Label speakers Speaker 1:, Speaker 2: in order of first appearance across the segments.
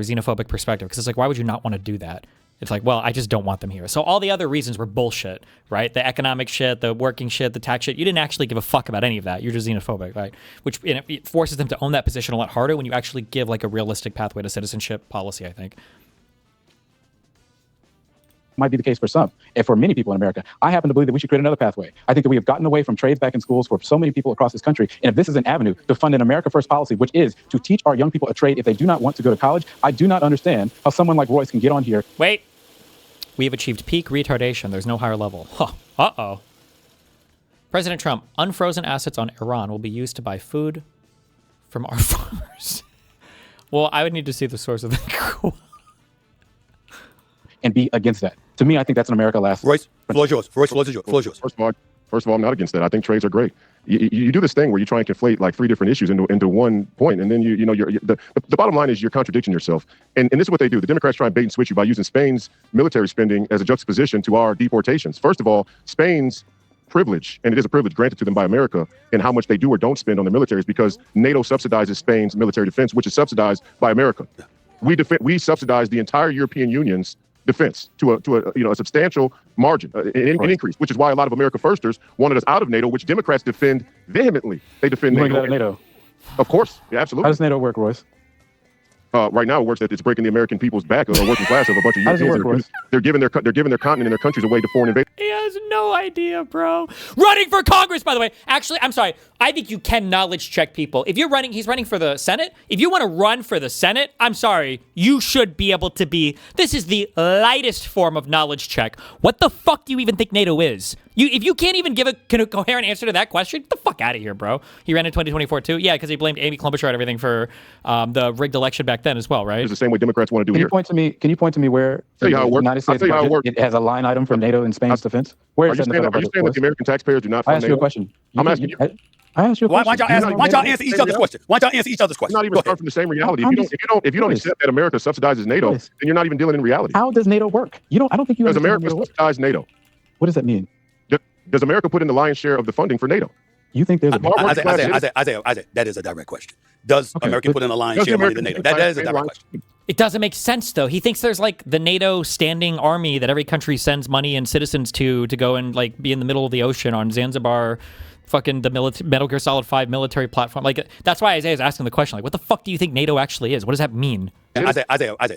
Speaker 1: xenophobic perspective, because it's like, why would you not want to do that? It's like, well, I just don't want them here. So all the other reasons were bullshit, right? The economic shit, the working shit, the tax shit. You didn't actually give a fuck about any of that. You're just xenophobic, right? Which it forces them to own that position a lot harder when you actually give like a realistic pathway to citizenship policy, I think.
Speaker 2: Might be the case for some, and for many people in America. I happen to believe that we should create another pathway. I think that we have gotten away from trades back in schools for so many people across this country. And if this is an avenue to fund an America First policy, which is to teach our young people a trade if they do not want to go to college, I do not understand how someone like Royce can get on here.
Speaker 1: Wait. We have achieved peak retardation. There's no higher level. Huh. Uh-oh. President Trump, unfrozen assets on Iran will be used to buy food from our farmers. Well, I would need to see the source of the
Speaker 2: and be against that. To me, I think that's an America last.
Speaker 3: Royce, floor is yours. Royce, floor is yours.
Speaker 4: First of all, I'm not against that. I think trades are great. You do this thing where you try and conflate like 3 different issues into one point, and then the bottom line is you're contradicting yourself. And this is what they do. The Democrats try and bait and switch you by using Spain's military spending as a juxtaposition to our deportations. First of all, Spain's privilege, and it is a privilege granted to them by America, in how much they do or don't spend on their militaries, because NATO subsidizes Spain's military defense, which is subsidized by America. We subsidize the entire European Union's defense to a substantial margin, an increase, which is why a lot of America Firsters wanted us out of NATO, which Democrats defend vehemently. They defend
Speaker 2: NATO.
Speaker 4: Of course, yeah, absolutely.
Speaker 2: How does NATO work, Royce?
Speaker 4: Right now, it works that it's breaking the American people's back, or the working class of a bunch of Europeans. They're giving their continent and their countries away to foreign invaders.
Speaker 1: He has no idea, bro. Running for Congress, by the way. Actually, I'm sorry. I think you can knowledge check people. If you're running, he's running for the Senate. If you want to run for the Senate, I'm sorry. You should be able to be. This is the lightest form of knowledge check. What the fuck do you even think NATO is? If you can't even give a coherent answer to that question, get the fuck out of here, bro. He ran in 2024 too. Yeah, because he blamed Amy Klobuchar and everything for the rigged election back then as well, right?
Speaker 4: It's the same way Democrats want to do
Speaker 2: here. Can you point to me where the United States budget, it has a line item for NATO and Spain's defense? Where is that in the federal budget?
Speaker 4: Are you saying that the American taxpayers do not fund NATO?
Speaker 2: I asked you a question.
Speaker 4: I'm asking you.
Speaker 2: I asked you a question.
Speaker 3: Why don't y'all answer each other's question? Why don't y'all answer each other's question?
Speaker 4: Not even start from the same reality. If you don't accept that America subsidizes NATO, then you're not even dealing in reality.
Speaker 2: How does NATO work? I don't think you understand.
Speaker 4: Does America subsidize NATO?
Speaker 2: What does that mean?
Speaker 4: Does America put in the lion's share of the funding for NATO?
Speaker 2: You think there's
Speaker 3: Isaiah, that is a direct question. Does America put in a lion's share of money to NATO? That is a direct question.
Speaker 1: It doesn't make sense, though. He thinks there's like the NATO standing army that every country sends money and citizens to go and like be in the middle of the ocean on Zanzibar, fucking the Metal Gear Solid 5 military platform. Like, that's why Isaiah's asking the question, like, what the fuck do you think NATO actually is? What does that mean?
Speaker 3: Isaiah,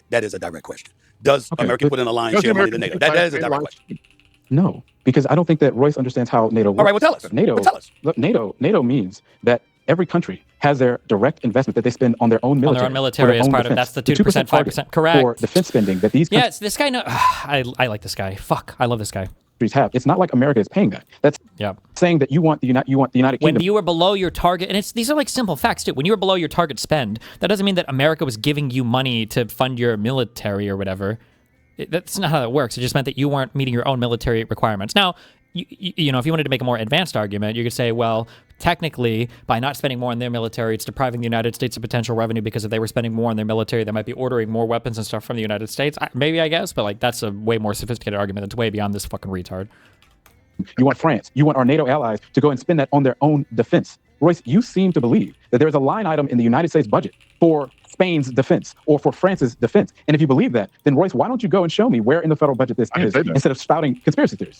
Speaker 3: that is a direct question. Does America put in a lion's share of money to NATO? That is a direct question.
Speaker 2: No, because I don't think that Royce understands how NATO works.
Speaker 3: All right, well, tell us.
Speaker 2: Look, NATO means that every country has their direct investment that they spend on their own military.
Speaker 1: On their own military as part of, that's the 2%, 5%. Correct.
Speaker 2: For defense spending that these countries.
Speaker 1: Yes, this guy, I like this guy. Fuck, I love this guy.
Speaker 2: Have. It's not like America is paying that. That's saying that you want the United Kingdom.
Speaker 1: When you were below your target, and these are like simple facts too. When you were below your target spend, that doesn't mean that America was giving you money to fund your military or whatever. That's not how that works. It just meant that you weren't meeting your own military requirements. Now, you know, if you wanted to make a more advanced argument, you could say, well, technically, by not spending more on their military, it's depriving the United States of potential revenue, because if they were spending more on their military, they might be ordering more weapons and stuff from the United States. Maybe, I guess, but like that's a way more sophisticated argument that's way beyond this fucking retard.
Speaker 2: You want France, you want our NATO allies to go and spend that on their own defense. Royce, you seem to believe that there's a line item in the United States budget for Spain's defense or for France's defense. And if you believe that, then Royce, why don't you go and show me where in the federal budget this is, instead of spouting conspiracy theories?